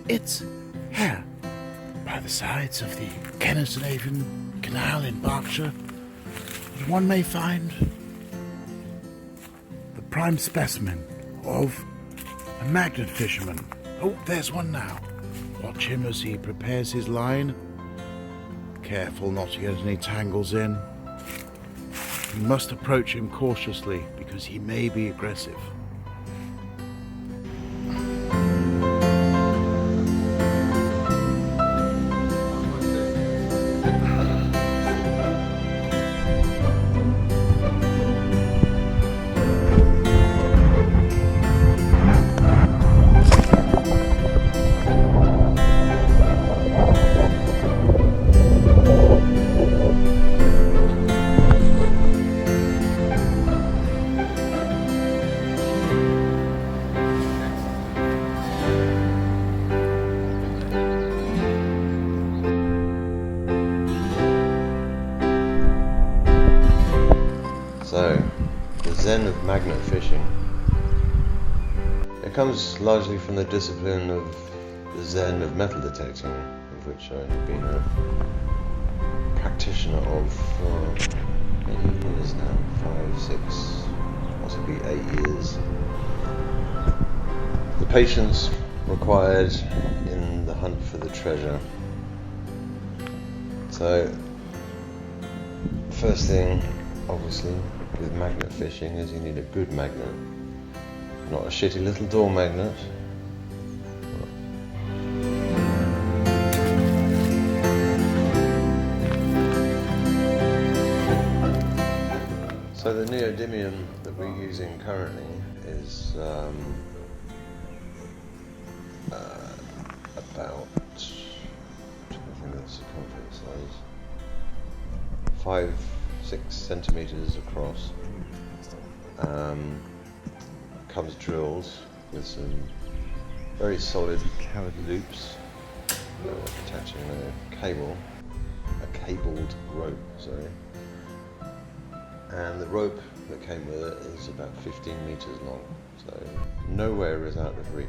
It's here, by the sides of the Canal in Berkshire, that one may find the prime specimen of a magnet fisherman. Oh, there's one now. Watch him as he prepares his line. Careful not to get any tangles in. You must approach him cautiously because he may be aggressive. So, the zen of magnet fishing. It comes largely from the discipline of the zen of metal detecting, of which I have been a practitioner of for many years now, 5, 6, possibly 8 years. The patience required in the hunt for the treasure. So, first thing, obviously, with magnet fishing is you need a good magnet, not a shitty little door magnet. So the neodymium that we're using currently is about, I think that's circumference size, 5-6 centimeters across. Comes drilled with some very solid covered loops attaching a cabled rope, sorry. And the rope that came with it is about 15 meters long, so nowhere is out of reach,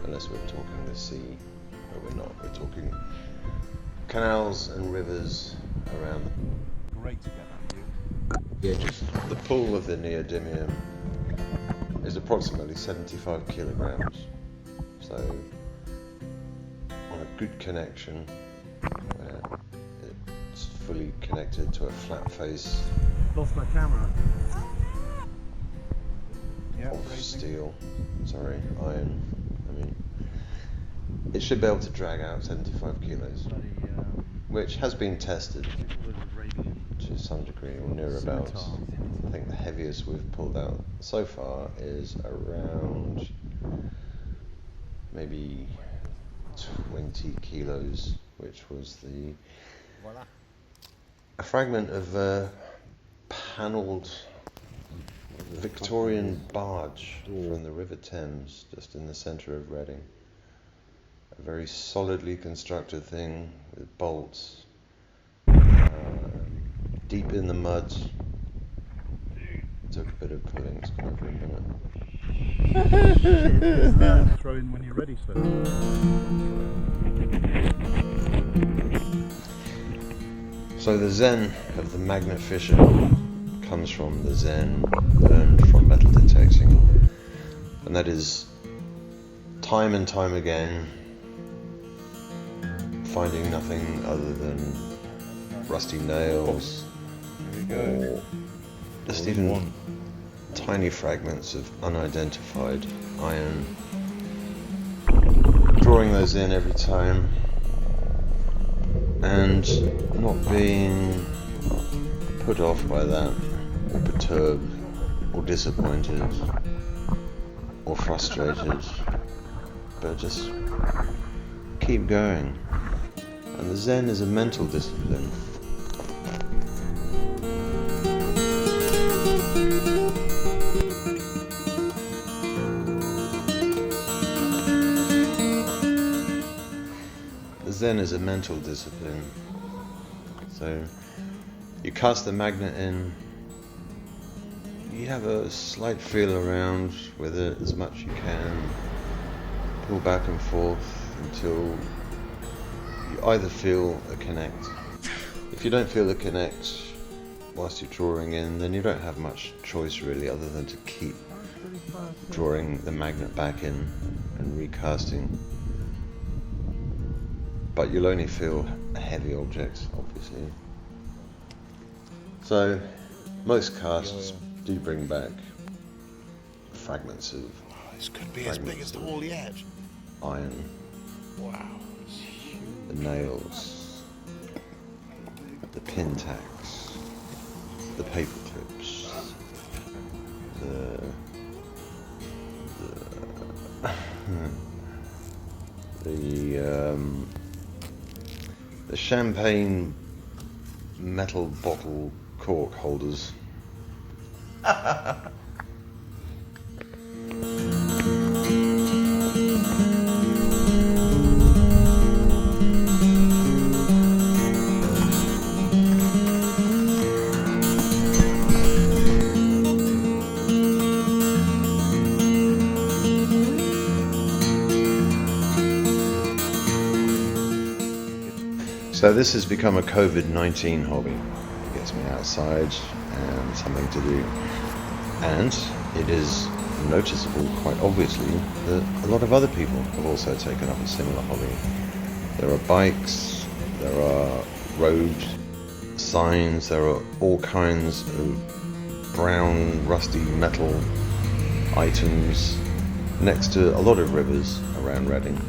unless we're talking the sea, but we're not. We're talking canals and rivers around the Great to get that view. Yeah, just the pull of the neodymium is approximately 75 kilograms. So, on a good connection, where it's fully connected to a flat face Lost my camera. of steel, iron, it should be able to drag out 75 kilos, which has been tested to some degree, or nearabouts. I think the heaviest we've pulled out so far is around maybe 20 kilos, which was a fragment of a panelled Victorian barge from the River Thames, just in the centre of Reading. A very solidly constructed thing with bolts, deep in the mud. Took a bit of pulling, it's gone over a minute. Throw in when you're ready, sir. So the zen of the magnet fisher comes from the zen learned from metal detecting, and that is time and time again finding nothing other than rusty nails, or just even tiny fragments of unidentified iron, drawing those in every time and not being put off by that, or perturbed, or disappointed, or frustrated, but just keep going. And the zen is a mental discipline. The zen is a mental discipline. So you cast the magnet in, you have a slight feel around with it as much as you can, pull back and forth until you either feel a connect. If you don't feel a connect whilst you're drawing in, then you don't have much choice really other than to keep drawing the magnet back in and recasting. But you'll only feel a heavy object, obviously. So most casts do bring back fragments of This could be as big as the wall yet. iron, Wow, it's huge. the nails, the pin tacks, the paper clips, the champagne metal bottle cork holders. So this has become a COVID-19 hobby. It gets me outside and something to do. And it is noticeable, quite obviously, that a lot of other people have also taken up a similar hobby. There are bikes, there are road signs, there are all kinds of brown, rusty metal items next to a lot of rivers around Reading.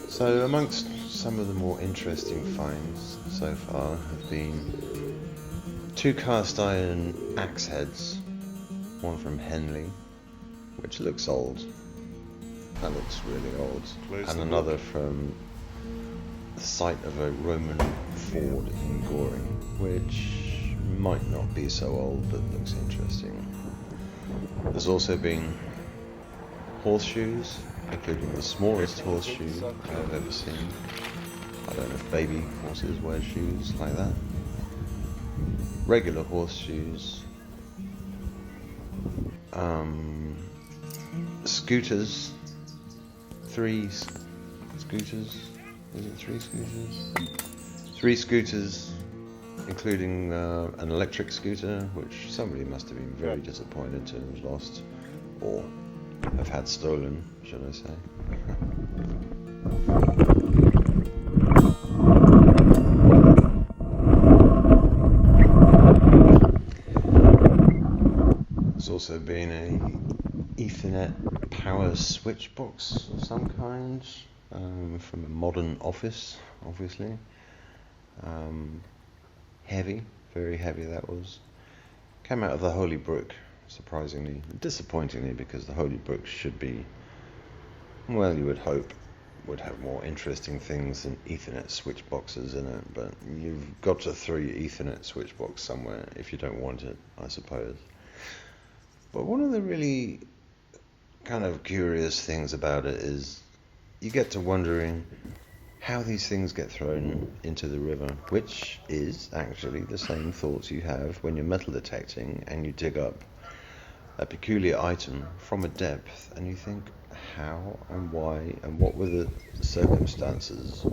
So amongst some of the more interesting finds so far have been 2 cast iron axe heads, one from Henley, which looks old, that looks really old, and another from the site of a Roman ford in Goring, which might not be so old but looks interesting. There's also been horseshoes, including the smallest horseshoe I've ever seen. I don't know if baby horses wear shoes like that. Regular horseshoes. Scooters. 3 scooters. Is it 3 scooters? 3 scooters, including an electric scooter, which somebody must have been very disappointed to have lost, or have had stolen, should I say. There's also been a Ethernet power switch box of some kind, from a modern office, obviously. Heavy, very heavy that was. Came out of the Holy Brook, surprisingly, disappointingly, because the Holy Brook should be, well, you would hope, would have more interesting things than Ethernet switch boxes in it, but you've got to throw your Ethernet switch box somewhere if you don't want it, I suppose. But one of the really kind of curious things about it is you get to wondering how these things get thrown into the river, which is actually the same thoughts you have when you're metal detecting and you dig up a peculiar item from a depth and you think, how and why and what were the circumstances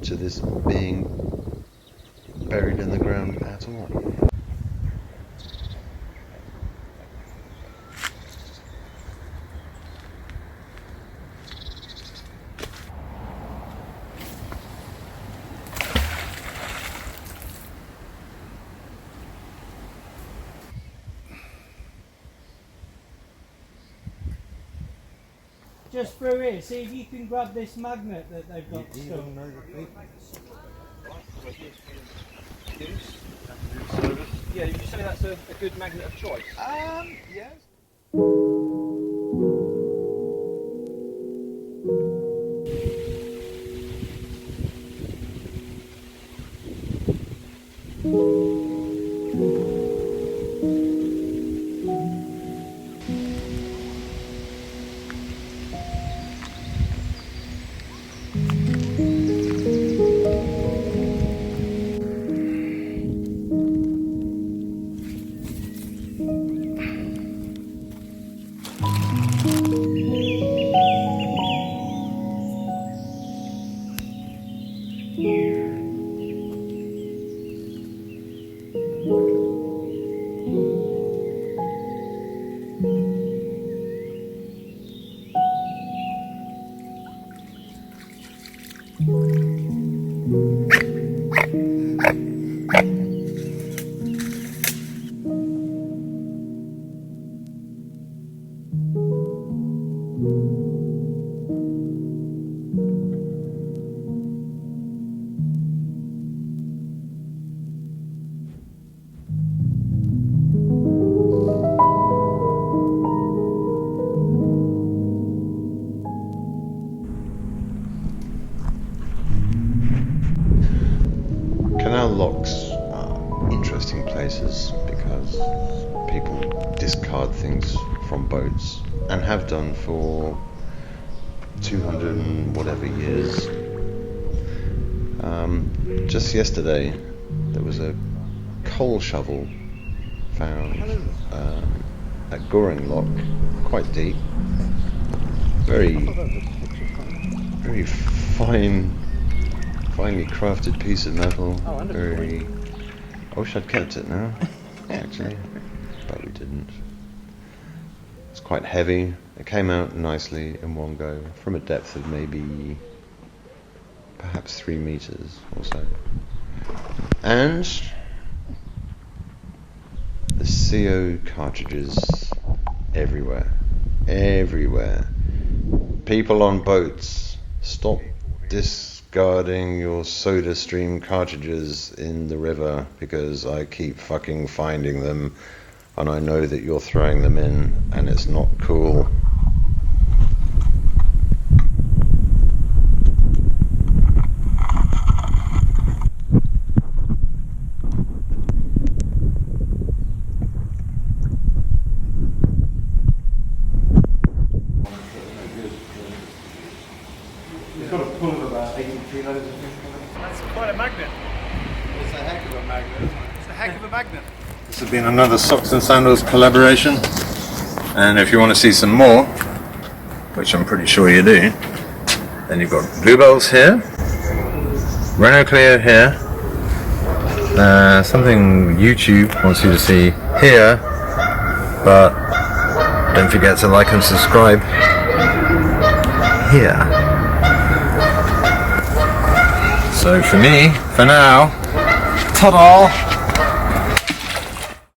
to this being buried in the ground at all? Just through here, see if you can grab this magnet that they've got stuck. Yeah, would you say that's a good magnet of choice? Yes. Canal locks are interesting places because people discard things from boats and have done for 200 and whatever years. Just yesterday there was a coal shovel found at Goring Lock, quite deep, very finely crafted piece of metal. I wish I'd kept it now, actually, but we didn't. It's quite heavy. It came out nicely in one go from a depth of maybe perhaps 3 meters or so. And the CO cartridges everywhere. People on boats, stop discarding your soda stream cartridges in the river because I keep fucking finding them and I know that you're throwing them in and it's not cool. It's got a pull of about 80 kilos, I think. That's quite a magnet. It's a heck of a magnet, isn't it? It's a heck of a magnet. This has been another Socks and Sandals collaboration, and if you want to see some more, which I'm pretty sure you do, then you've got Bluebells here, Renault Clio here, something YouTube wants you to see here, but don't forget to like and subscribe here. So for me, for now, ta-da!